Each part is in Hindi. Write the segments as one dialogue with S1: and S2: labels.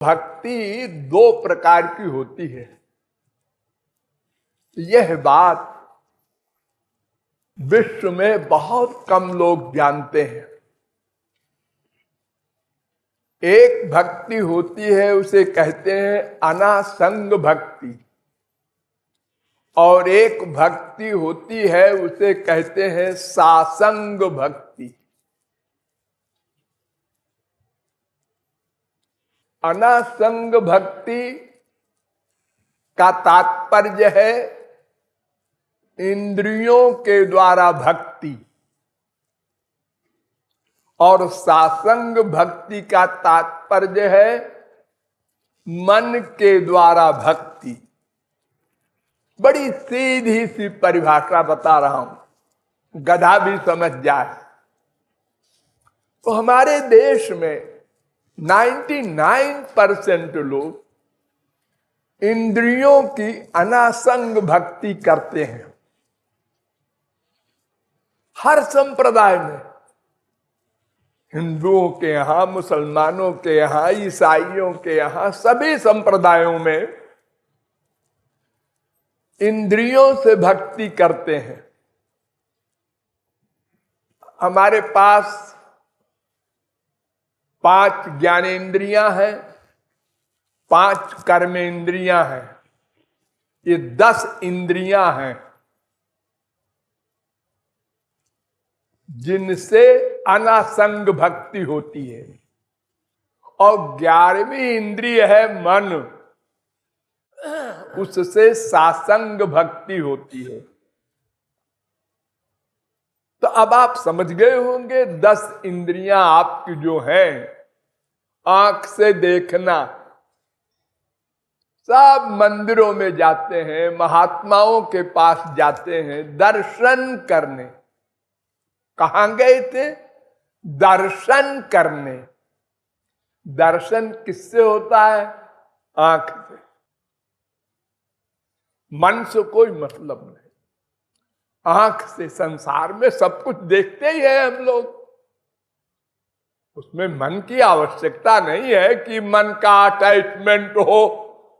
S1: भक्ति दो प्रकार की होती है। यह बात विश्व में बहुत कम लोग जानते हैं। एक भक्ति होती है, उसे कहते हैं अनासंग भक्ति, और एक भक्ति होती है उसे कहते हैं सासंग भक्ति। अनासंग भक्ति का तात्पर्य है इंद्रियों के द्वारा भक्ति, और सासंग भक्ति का तात्पर्य है मन के द्वारा भक्ति। बड़ी सीधी सी परिभाषा बता रहा हूं, गधा भी समझ जाए। तो हमारे देश में 99% लोग इंद्रियों की अनासंग भक्ति करते हैं। हर संप्रदाय में, हिंदुओं के यहां, मुसलमानों के यहां, ईसाइयों के यहां, सभी संप्रदायों में इंद्रियों से भक्ति करते हैं। हमारे पास 5 ज्ञानेंद्रियां हैं, 5 कर्मेंद्रियां हैं, ये 10 इंद्रियां हैं जिनसे अनासंग भक्ति होती है। और 11वीं इंद्रिय है मन, उससे सासंग भक्ति होती है। तो अब आप समझ गए होंगे 10 इंद्रियां आपकी जो हैं, आंख से देखना, सब मंदिरों में जाते हैं, महात्माओं के पास जाते हैं दर्शन करने। कहां गए थे? दर्शन करने। दर्शन किससे होता है? आंख से। मन से कोई मतलब नहीं, आंख से संसार में सब कुछ देखते ही है हम लोग। उसमें मन की आवश्यकता नहीं है कि मन का अटैचमेंट हो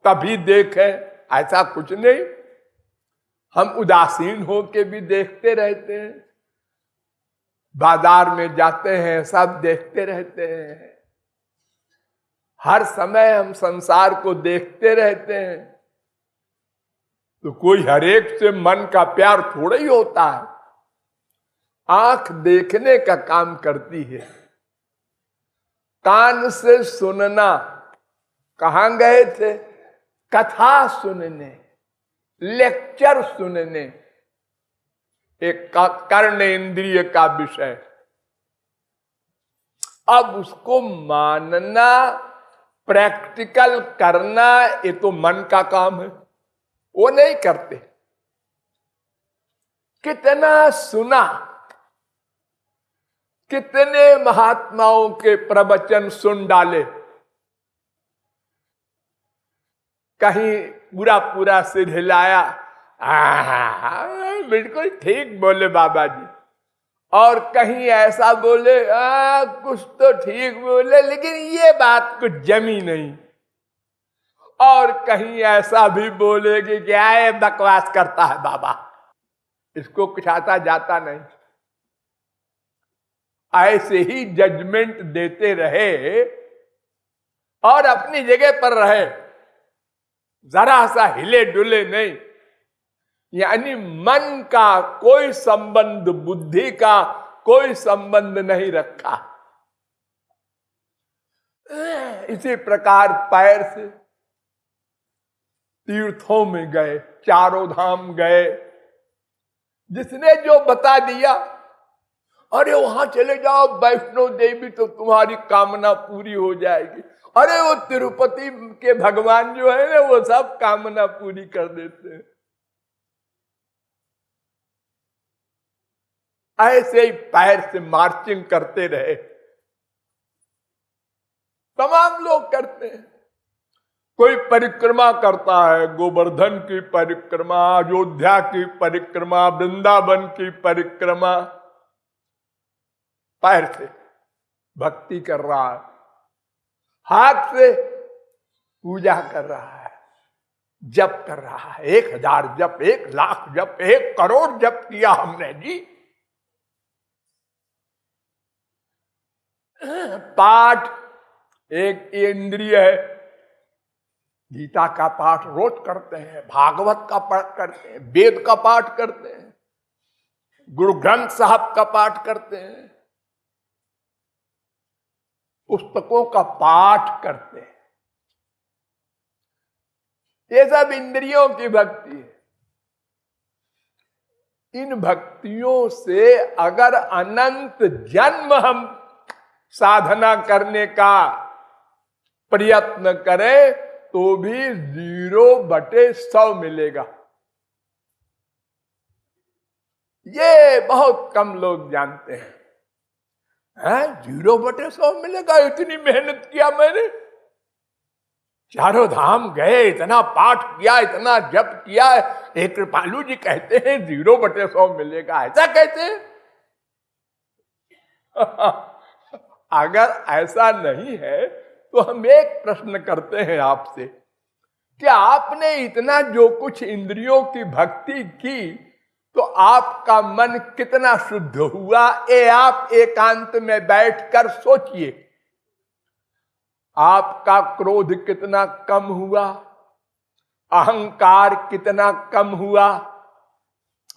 S1: तभी देखें, ऐसा कुछ नहीं। हम उदासीन होके भी देखते रहते हैं, बाजार में जाते हैं, सब देखते रहते हैं। हर समय हम संसार को देखते रहते हैं। तो कोई हरेक से मन का प्यार थोड़ा ही होता है। आंख देखने का काम करती है, कान से सुनना। कहां गए थे? कथा सुनने, लेक्चर सुनने, एक कर्ण इंद्रिय का विषय। अब उसको मानना, प्रैक्टिकल करना, ये तो मन का काम है, वो नहीं करते। कितना सुना, कितने महात्माओं के प्रवचन सुन डाले, कहीं पूरा पूरा सिर हिलाया, बिल्कुल ठीक बोले बाबा जी, और कहीं ऐसा बोले कुछ तो ठीक बोले लेकिन ये बात कुछ जमी नहीं, और कहीं ऐसा भी बोले कि क्या है, बकवास करता है बाबा, इसको कुछ आता जाता नहीं। ऐसे ही जजमेंट देते रहे और अपनी जगह पर रहे, जरा सा हिले डुले नहीं। यानी मन का कोई संबंध, बुद्धि का कोई संबंध नहीं रखा। इसी प्रकार पैर से तीर्थों में गए, चारों धाम गए, जिसने जो बता दिया, अरे वहां चले जाओ वैष्णो देवी तो तुम्हारी कामना पूरी हो जाएगी। अरे वो तिरुपति के भगवान जो है ना, वो सब कामना पूरी कर देते हैं। ऐसे ही पैर से मार्चिंग करते रहे, तमाम लोग करते हैं। कोई परिक्रमा करता है, गोवर्धन की परिक्रमा, अयोध्या की परिक्रमा, वृंदावन की परिक्रमा, पैर से भक्ति कर रहा है। हाथ से पूजा कर रहा है, जप कर रहा है, 1000 जप, 1,00,000 जप, 1 करोड़ जप किया हमने जी। पाठ एक इंद्रिय है, गीता का पाठ रोज करते हैं, भागवत का पाठ करते हैं, वेद का पाठ करते हैं, गुरु ग्रंथ साहब का पाठ करते हैं, पुस्तकों का पाठ करते हैं। ये सब इंद्रियों की भक्ति है। इन भक्तियों से अगर अनंत जन्म हम साधना करने का प्रयत्न करें तो भी 0/100 मिलेगा। ये बहुत कम लोग जानते हैं। 0/100 मिलेगा? इतनी मेहनत किया मैंने, चारों धाम गए, इतना पाठ किया, इतना जप किया, एक कृपालु जी कहते हैं 0/100 मिलेगा, ऐसा कहते हैं? अगर ऐसा नहीं है तो हम एक प्रश्न करते हैं आपसे कि आपने इतना जो कुछ इंद्रियों की भक्ति की तो आपका मन कितना शुद्ध हुआ? ये आप एकांत में बैठकर सोचिए। आपका क्रोध कितना कम हुआ? अहंकार कितना कम हुआ?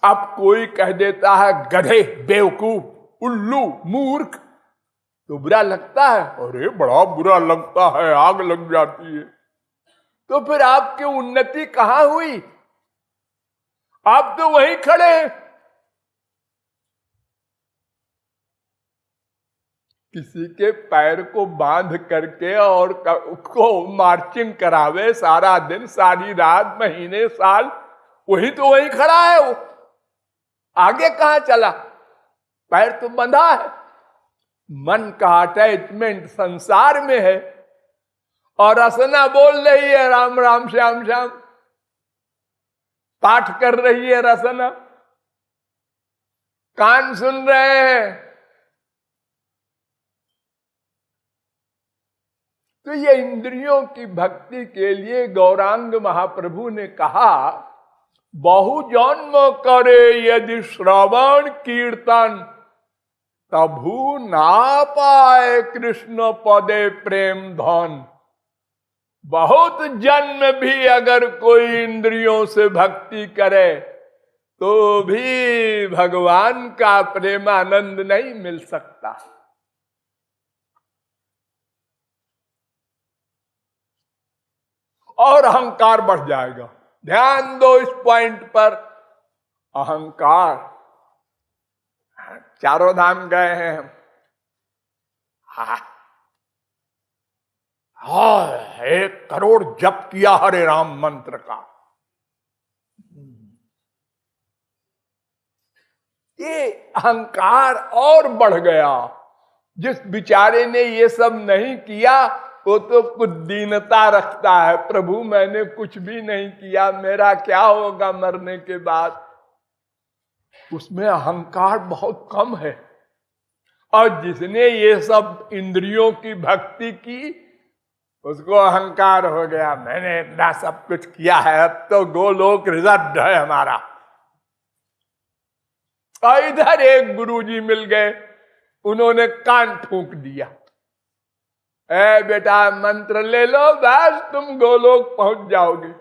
S1: अब कोई कह देता है गधे, बेवकूफ, उल्लू, मूर्ख, तो बुरा लगता है? अरे बड़ा बुरा लगता है, आग लग जाती है। तो फिर आपकी उन्नति कहां हुई? आप तो वहीं खड़े हैं। किसी के पैर को बांध करके और उसको मार्चिंग करावे सारा दिन, सारी रात, महीने, साल, वही तो वहीं खड़ा है। वो आगे कहां चला? पैर तो बंधा है। मन का अटैचमेंट संसार में है और रसना बोल रही है राम राम श्याम श्याम, पाठ कर रही है रसना, कान सुन रहे हैं। तो ये इंद्रियों की भक्ति के लिए गौरांग महाप्रभु ने कहा, बहु जन्म करे यदि श्रवण कीर्तन, तभु ना पाए कृष्ण पदे प्रेम धन। बहुत जन्म भी अगर कोई इंद्रियों से भक्ति करे तो भी भगवान का प्रेमानंद नहीं मिल सकता। और अहंकार बढ़ जाएगा। ध्यान दो इस पॉइंट पर। अहंकार, चारों धाम गए हैं हम, हाँ, 1 करोड़ जप किया हरे राम मंत्र का। ये अहंकार और बढ़ गया। जिस बेचारे ने ये सब नहीं किया वो तो कुछ दीनता रखता है, प्रभु मैंने कुछ भी नहीं किया, मेरा क्या होगा मरने के बाद। उसमें अहंकार बहुत कम है। और जिसने ये सब इंद्रियों की भक्ति की उसको अहंकार हो गया, मैंने इतना सब कुछ किया है, अब तो गोलोक रिजर्व है हमारा। और इधर एक गुरुजी मिल गए, उन्होंने कान फूंक दिया, ए बेटा मंत्र ले लो, बस तुम गोलोक पहुंच जाओगे।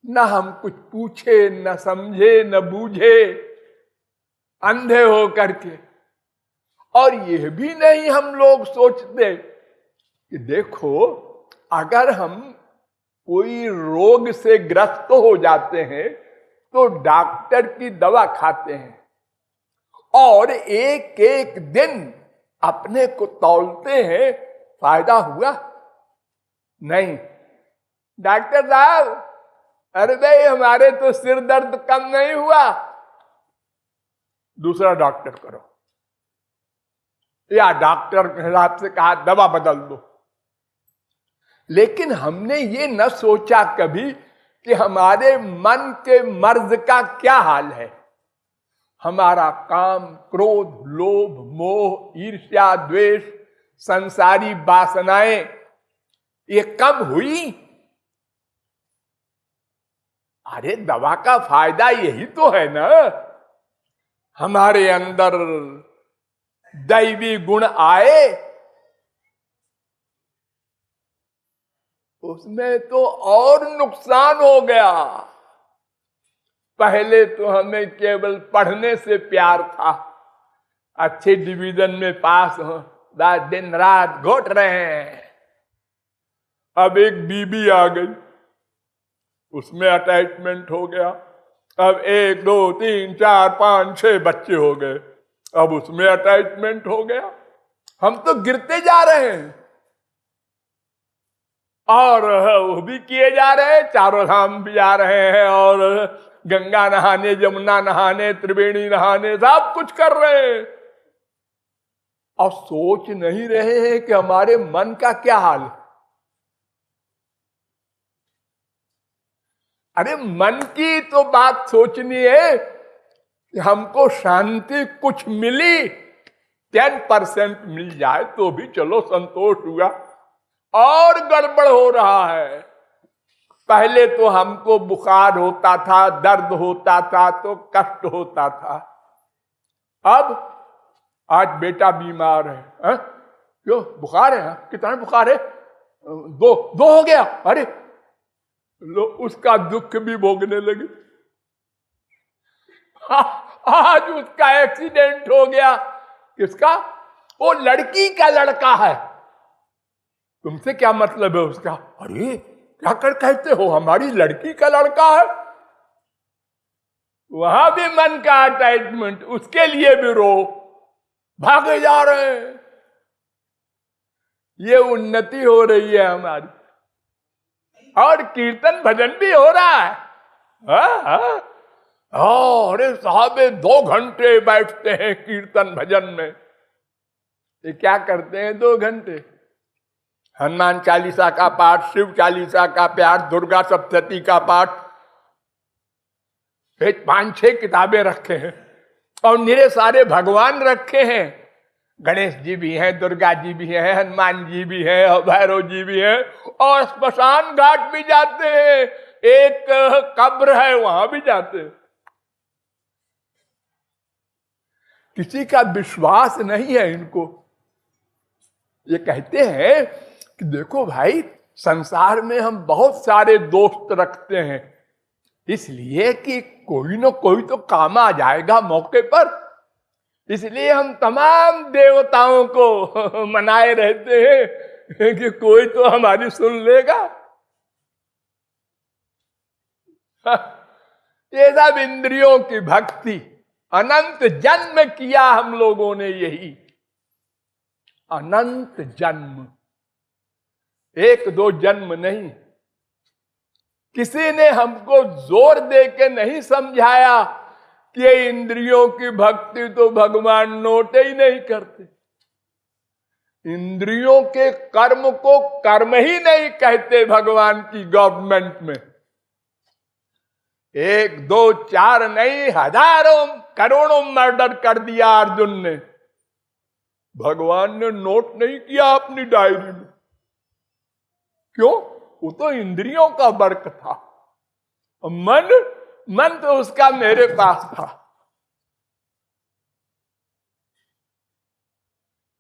S1: न हम कुछ पूछे, न समझे, न बूझे, अंधे हो करके। और यह भी नहीं हम लोग सोचते कि देखो, अगर हम कोई रोग से ग्रस्त हो जाते हैं तो डॉक्टर की दवा खाते हैं और एक एक दिन अपने को तौलते हैं, फायदा हुआ नहीं। डॉक्टर साहब, अरे भाई हमारे तो सिर दर्द कम नहीं हुआ, दूसरा डॉक्टर करो, या डॉक्टर के हिसाब से कहा दवा बदल दो। लेकिन हमने ये न सोचा कभी कि हमारे मन के मर्ज का क्या हाल है। हमारा काम, क्रोध, लोभ, मोह, ईर्ष्या, द्वेष, संसारी वासनाएं ये कम हुई? अरे दवा का फायदा यही तो है ना, हमारे अंदर दैवी गुण आए, उसमें तो और नुकसान हो गया। पहले तो हमें केवल पढ़ने से प्यार था, अच्छे डिवीजन में पास हो, दिन रात घोट रहे हैं। अब एक बीबी आ गई, उसमें अटैचमेंट हो गया। अब 1 2 3 4 5 6 बच्चे हो गए, अब उसमें अटैचमेंट हो गया। हम तो गिरते जा रहे हैं, और वो भी किए जा रहे हैं, चारों धाम भी जा रहे हैं, और गंगा नहाने, जमुना नहाने, त्रिवेणी नहाने, सब कुछ कर रहे हैं, और सोच नहीं रहे हैं कि हमारे मन का क्या हाल है। अरे मन की तो बात सोचनी है कि हमको शांति कुछ मिली, 10% मिल जाए तो भी चलो संतोष हुआ। और गड़बड़ हो रहा है। पहले तो हमको बुखार होता था, दर्द होता था तो कष्ट होता था, अब आज बेटा बीमार है, क्यों बुखार है? कितना बुखार है? 2 हो गया। अरे लो, उसका दुख भी भोगने लगे। आज उसका एक्सीडेंट हो गया। किसका? वो लड़की का लड़का है। तुमसे क्या मतलब है उसका? अरे क्या कर कहते हो, हमारी लड़की का लड़का है। वहां भी मन का अटैचमेंट, उसके लिए भी रो, भागे जा रहे हैं। ये उन्नति हो रही है हमारी, और कीर्तन भजन भी हो रहा है। अरे साहब 2 घंटे बैठते हैं कीर्तन भजन में। ये क्या करते हैं 2 घंटे? हनुमान चालीसा का पाठ, शिव चालीसा का पाठ, दुर्गा सप्तशती का पाठ, 5-6 किताबें रखे हैं, और निरे सारे भगवान रखे हैं। गणेश जी भी हैं, दुर्गा जी भी हैं, हनुमान जी भी हैं, भैरव जी भी हैं, और स्मशान घाट भी जाते हैं, एक कब्र है वहां भी जाते हैं। किसी का विश्वास नहीं है इनको। ये कहते हैं कि देखो भाई, संसार में हम बहुत सारे दोस्त रखते हैं, इसलिए कि कोई न कोई तो काम आ जाएगा मौके पर, इसलिए हम तमाम देवताओं को मनाए रहते हैं कि कोई तो हमारी सुन लेगा। ये सब इंद्रियों की भक्ति, अनंत जन्म किया हम लोगों ने, यही अनंत जन्म, 1-2 जन्म नहीं। किसी ने हमको जोर दे के नहीं समझाया कि ये इंद्रियों की भक्ति तो भगवान नोट ही नहीं करते। इंद्रियों के कर्म को कर्म ही नहीं कहते भगवान की गवर्नमेंट में। 1 2 4 नहीं, हजारों करोड़ों मर्डर कर दिया अर्जुन ने, भगवान ने नोट नहीं किया अपनी डायरी में। क्यों? वो तो इंद्रियों का वर्क था। मन तो उसका मेरे पास था।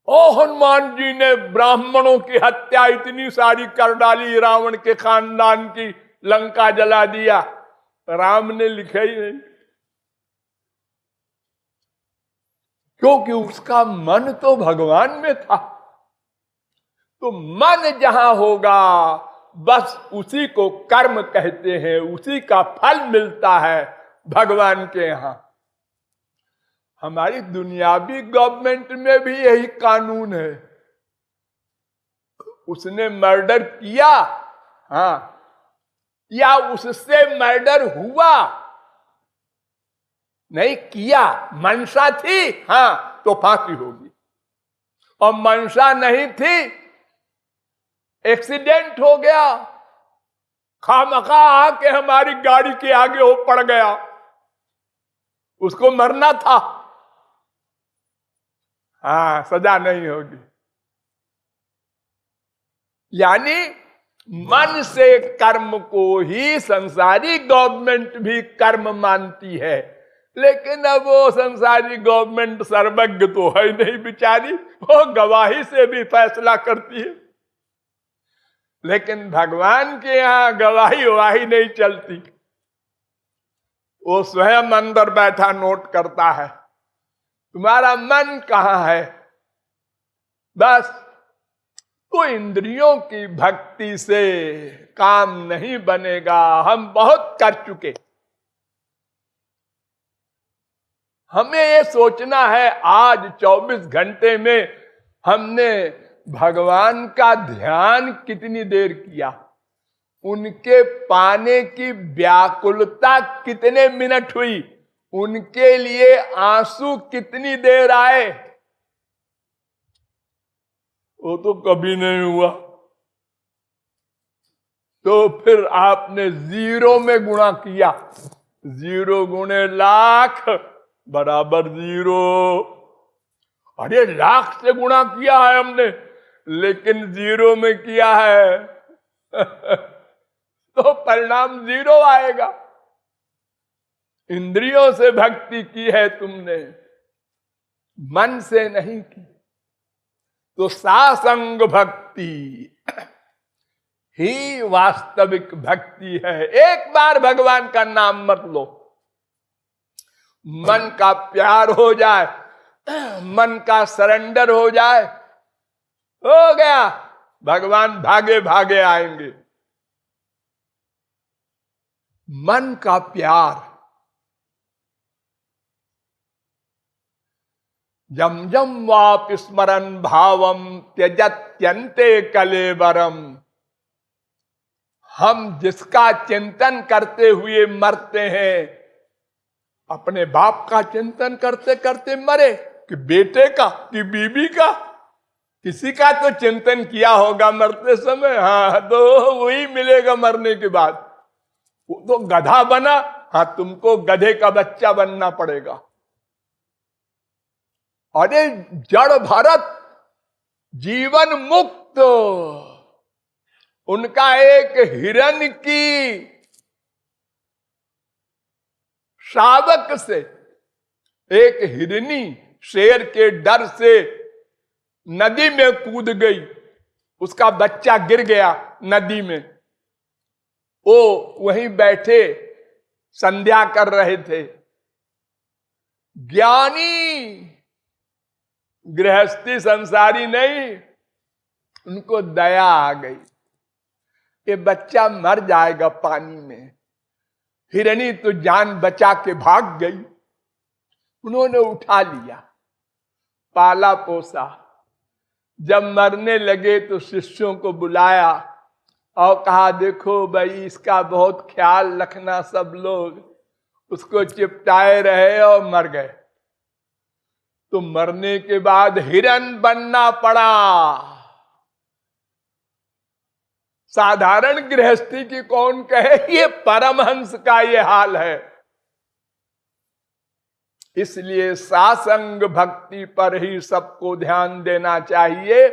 S1: ओ हनुमान जी ने ब्राह्मणों की हत्या इतनी सारी कर डाली, रावण के खानदान की, लंका जला दिया, राम ने लिखा ही नहीं, क्योंकि उसका मन तो भगवान में था। तो मन जहां होगा बस उसी को कर्म कहते हैं, उसी का फल मिलता है भगवान के यहां। हमारी दुनियावी गवर्नमेंट में भी यही कानून है। उसने मर्डर किया, हाँ, या उससे मर्डर हुआ, नहीं किया, मंशा थी, हाँ, तो फांसी होगी, और मंशा नहीं थी, एक्सीडेंट हो गया, खामखा आके हमारी गाड़ी के आगे वो पड़ गया, उसको मरना था, हाँ, सजा नहीं होगी। यानी मन से कर्म को ही संसारी गवर्नमेंट भी कर्म मानती है, लेकिन अब वो संसारी गवर्नमेंट सर्वज्ञ तो है नहीं बेचारी, वो गवाही से भी फैसला करती है। लेकिन भगवान के यहां गवाही ववाही नहीं चलती, वो स्वयं अंदर बैठा नोट करता है तुम्हारा मन कहां है। बस तो इंद्रियों की भक्ति से काम नहीं बनेगा, हम बहुत कर चुके। हमें ये सोचना है आज 24 घंटे में हमने भगवान का ध्यान कितनी देर किया, उनके पाने की व्याकुलता कितने मिनट हुई, उनके लिए आंसू कितनी देर आए। वो तो कभी नहीं हुआ। तो फिर आपने 0 में गुणा किया, 0 गुणे लाख बराबर 0। अरे लाख से गुणा किया है हमने, लेकिन 0 में किया है तो परिणाम 0 आएगा। इंद्रियों से भक्ति की है तुमने, मन से नहीं की। तो सासंग भक्ति ही वास्तविक भक्ति है। एक बार भगवान का नाम मत लो, मन का प्यार हो जाए, मन का सरेंडर हो जाए, हो गया, भगवान भागे भागे आएंगे। मन का प्यार, जम जम वाप स्मरन भावम त्यजत्यन्ते कलेवरम। हम जिसका चिंतन करते हुए मरते हैं, अपने बाप का चिंतन करते करते मरे कि बेटे का कि बीबी का, किसी का तो चिंतन किया होगा मरते समय। हाँ, तो वही मिलेगा मरने के बाद। वो तो गधा बना, हाँ तुमको गधे का बच्चा बनना पड़ेगा। अरे जड़ भरत जीवन मुक्त, उनका एक हिरण की शावक से, एक हिरनी शेर के डर से नदी में कूद गई, उसका बच्चा गिर गया नदी में। वो वहीं बैठे संध्या कर रहे थे। ज्ञानी गृहस्थी संसारी नहीं, उनको दया आ गई, ये बच्चा मर जाएगा पानी में। हिरनी तो जान बचा के भाग गई, उन्होंने उठा लिया, पाला पोसा। जब मरने लगे तो शिष्यों को बुलाया और कहा देखो भाई इसका बहुत ख्याल रखना, सब लोग उसको चिपटाए रहे और मर गए। तो मरने के बाद हिरण बनना पड़ा। साधारण गृहस्थी की कौन कहे, ये परमहंस का ये हाल है। इसलिए सासंग भक्ति पर ही सबको ध्यान देना चाहिए।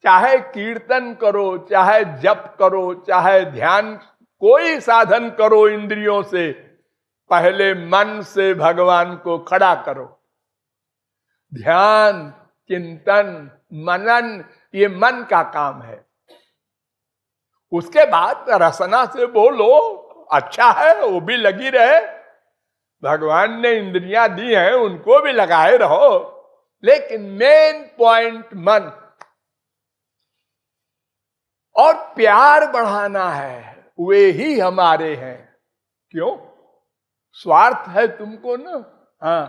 S1: चाहे कीर्तन करो, चाहे जप करो, चाहे ध्यान, कोई साधन करो इंद्रियों से, पहले मन से भगवान को खड़ा करो। ध्यान, चिंतन, मनन, ये मन का काम है। उसके बाद रसना से बोलो, अच्छा है, वो भी लगी रहे। भगवान ने इंद्रियां दी हैं, उनको भी लगाए रहो, लेकिन मेन पॉइंट मन। और प्यार बढ़ाना है, वे ही हमारे हैं। क्यों? स्वार्थ है तुमको ना। हाँ,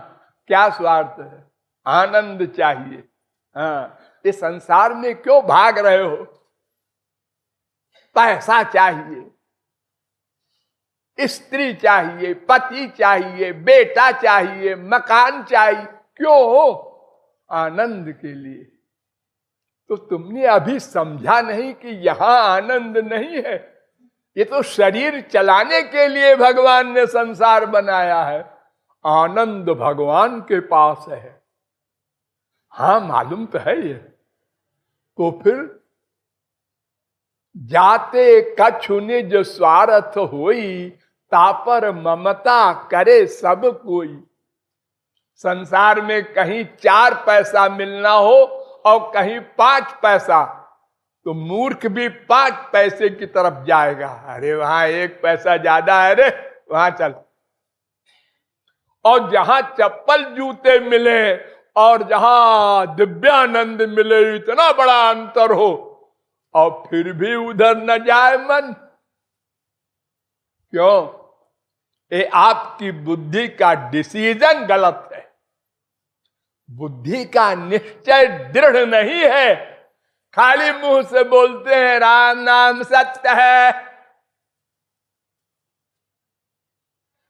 S1: क्या स्वार्थ है? आनंद चाहिए। हाँ, इस संसार में क्यों भाग रहे हो? पैसा चाहिए, स्त्री चाहिए, पति चाहिए, बेटा चाहिए, मकान चाहिए। क्यों? आनंद के लिए। तो तुमने अभी समझा नहीं कि यहां आनंद नहीं है। ये तो शरीर चलाने के लिए भगवान ने संसार बनाया है। आनंद भगवान के पास है। हाँ, मालूम तो है ये। तो फिर जाते कछु निज स्वार्थ होई, तापर ममता करे सब कोई। संसार में कहीं 4 पैसा मिलना हो और कहीं 5 पैसा, तो मूर्ख भी 5 पैसे की तरफ जाएगा। अरे वहां 1 पैसा ज्यादा है रे, वहां चल। और जहां चप्पल जूते मिले और जहां दिव्यानंद मिले, इतना बड़ा अंतर हो और फिर भी उधर न जाए मन। क्यों? ये आपकी बुद्धि का डिसीजन गलत है। बुद्धि का निश्चय दृढ़ नहीं है। खाली मुंह से बोलते हैं राम नाम सत्य है,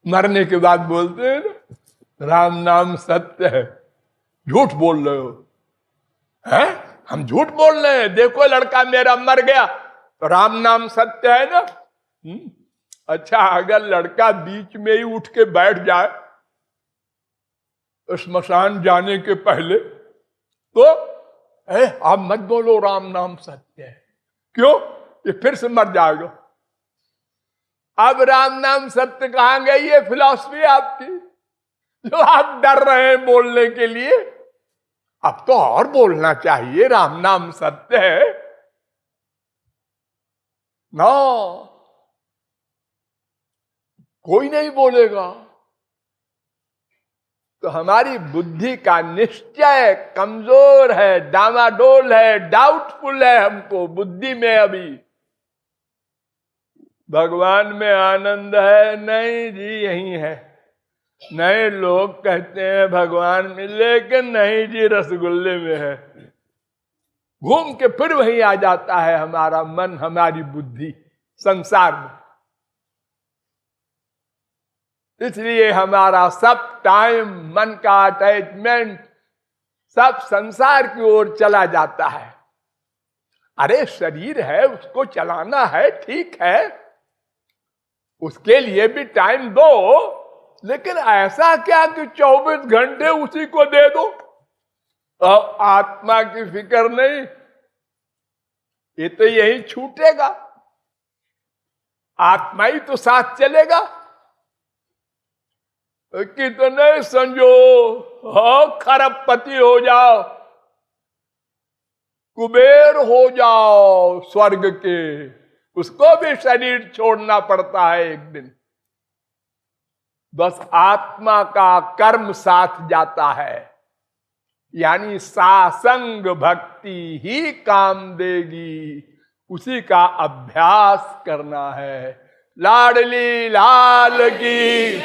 S1: मरने के बाद बोलते हैं ना राम नाम सत्य है। झूठ बोल रहे हो। हैं? हम झूठ बोल रहे हैं? देखो लड़का मेरा मर गया तो राम नाम सत्य है ना। अच्छा, अगर लड़का बीच में ही उठ के बैठ जाए श्मशान जाने के पहले, तो आप मत बोलो राम नाम सत्य है। क्यों? ये फिर से मर जाएगा। अब राम नाम सत्य कहां गई है फिलॉसफी आपकी, जो आप डर रहे हैं बोलने के लिए? अब तो और बोलना चाहिए राम नाम सत्य है ना। कोई नहीं बोलेगा। तो हमारी बुद्धि का निश्चय कमजोर है, डामाडोल है, डाउटफुल है। हमको बुद्धि में अभी भगवान में आनंद है नहीं जी, यही है। नए लोग कहते हैं भगवान में, लेकिन नहीं जी रसगुल्ले में है। घूम के फिर वहीं आ जाता है हमारा मन, हमारी बुद्धि संसार में। इसलिए हमारा सब टाइम, मन का अटैचमेंट सब संसार की ओर चला जाता है। अरे शरीर है, उसको चलाना है, ठीक है, उसके लिए भी टाइम दो, लेकिन ऐसा क्या कि 24 घंटे उसी को दे दो और आत्मा की फिक्र नहीं। ये तो यही छूटेगा, आत्मा ही तो साथ चलेगा। कितने संजो खरबपति हो जाओ, कुबेर हो जाओ स्वर्ग के, उसको भी शरीर छोड़ना पड़ता है एक दिन। बस आत्मा का कर्म साथ जाता है, यानी सासंग भक्ति ही काम देगी, उसी का अभ्यास करना है। लाडली लाल की